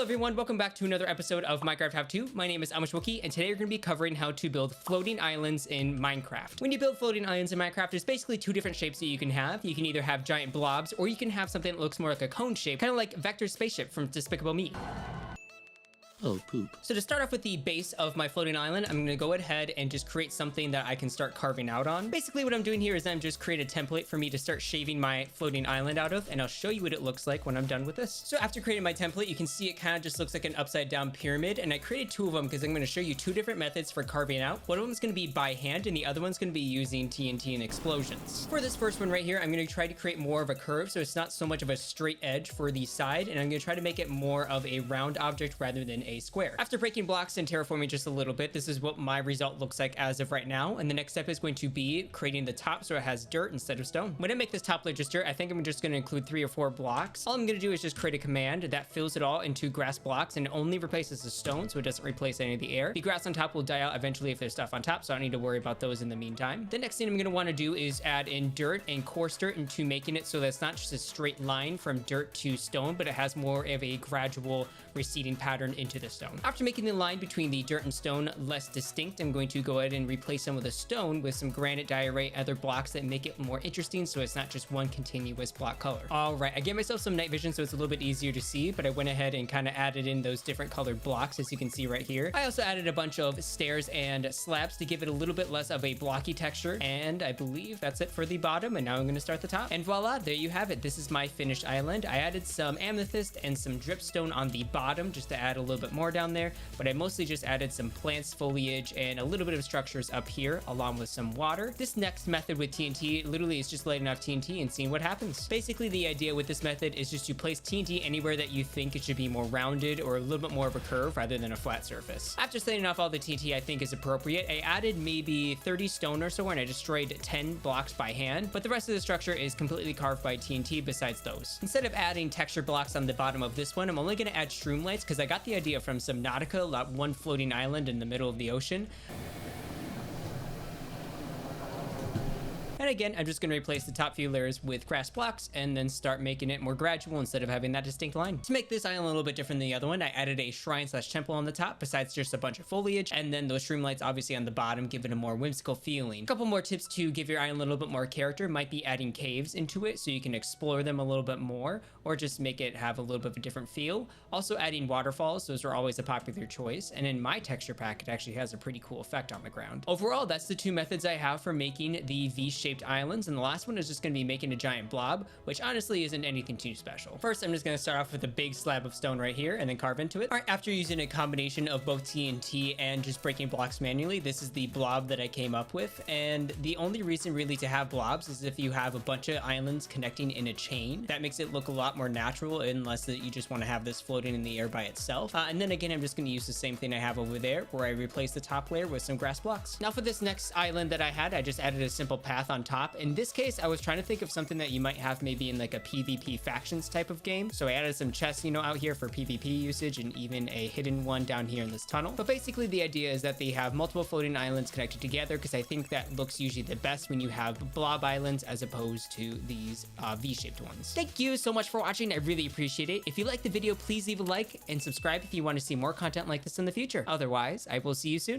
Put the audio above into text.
everyone, welcome back to another episode of Minecraft How To. My name is Amishwookie, and today we're going to be covering how to build floating islands in Minecraft. When you build floating islands in Minecraft, there's basically two different shapes that you can have. You can either have giant blobs, or you can have something that looks more like a cone shape, kind of like Vector's spaceship from Despicable Me. Oh, poop. So to start off with the base of my floating island, I'm going to go ahead and just create something that I can start carving out on. Basically what I'm doing here is I'm just create a template for me to start shaving my floating island out of, and I'll show you what it looks like when I'm done with this. So after creating my template, you can see it kind of just looks like an upside down pyramid, and I created two of them because I'm going to show you two different methods for carving out. One of them is going to be by hand, and the other one's going to be using TNT and explosions. For this first one right here, I'm going to try to create more of a curve, so it's not so much of a straight edge for the side, and I'm going to try to make it more of a round object rather than a square. After breaking blocks and terraforming just a little bit, this is what my result looks like as of right now. And the next step is going to be creating the top so it has dirt instead of stone. When I make this top layer just dirt, I think I'm just going to include 3 or 4 blocks. All I'm going to do is just create a command that fills it all into grass blocks and only replaces the stone, so it doesn't replace any of the air. The grass on top will die out eventually if there's stuff on top, so I don't need to worry about those in the meantime. The next thing I'm going to want to do is add in dirt and coarse dirt into making it so that it's not just a straight line from dirt to stone, but it has more of a gradual receding pattern into the stone. After making the line between the dirt and stone less distinct, I'm going to go ahead and replace some of the stone with some granite, diorite, other blocks that make it more interesting so it's not just one continuous block color. All right, I gave myself some night vision so it's a little bit easier to see, but I went ahead and kind of added in those different colored blocks as you can see right here. I also added a bunch of stairs and slabs to give it a little bit less of a blocky texture, and I believe that's it for the bottom, and now I'm going to start the top. And voila, there you have it. This is my finished island. I added some amethyst and some dripstone on the bottom just to add a little bit more down there, but I mostly just added some plants, foliage, and a little bit of structures up here along with some water. This next method with TNT literally is just lighting off TNT and seeing what happens. Basically the idea with this method is just to place TNT anywhere that you think it should be more rounded or a little bit more of a curve rather than a flat surface. After setting off all the TNT I think is appropriate, I added maybe 30 stone or so and I destroyed 10 blocks by hand, but the rest of the structure is completely carved by TNT besides those. Instead of adding texture blocks on the bottom of this one, I'm only going to add streamlights because I got the idea from Subnautica, that one floating island in the middle of the ocean. And again, I'm just going to replace the top few layers with grass blocks and then start making it more gradual instead of having that distinct line. To make this island a little bit different than the other one, I added a shrine / temple on the top besides just a bunch of foliage, and then those streamlights obviously on the bottom give it a more whimsical feeling. A couple more tips to give your island a little bit more character might be adding caves into it so you can explore them a little bit more, or just make it have a little bit of a different feel. Also adding waterfalls, those are always a popular choice, and in my texture pack it actually has a pretty cool effect on the ground. Overall, that's the two methods I have for making the V-shaped islands, and the last one is just going to be making a giant blob, which honestly isn't anything too special. First, I'm just going to start off with a big slab of stone right here and then carve into it. All right, after using a combination of both TNT and just breaking blocks manually, this is the blob that I came up with, and the only reason really to have blobs is if you have a bunch of islands connecting in a chain. That makes it look a lot more natural unless that you just want to have this floating in the air by itself. And then again, I'm just going to use the same thing I have over there where I replace the top layer with some grass blocks. Now for this next island that I had, I just added a simple path on top. In this case, I was trying to think of something that you might have maybe in like a PvP factions type of game. So I added some chests, out here for PvP usage and even a hidden one down here in this tunnel. But basically the idea is that they have multiple floating islands connected together because I think that looks usually the best when you have blob islands as opposed to these V-shaped ones. Thank you so much for watching. I really appreciate it. If you liked the video, please leave a like and subscribe if you want to see more content like this in the future. Otherwise, I will see you soon.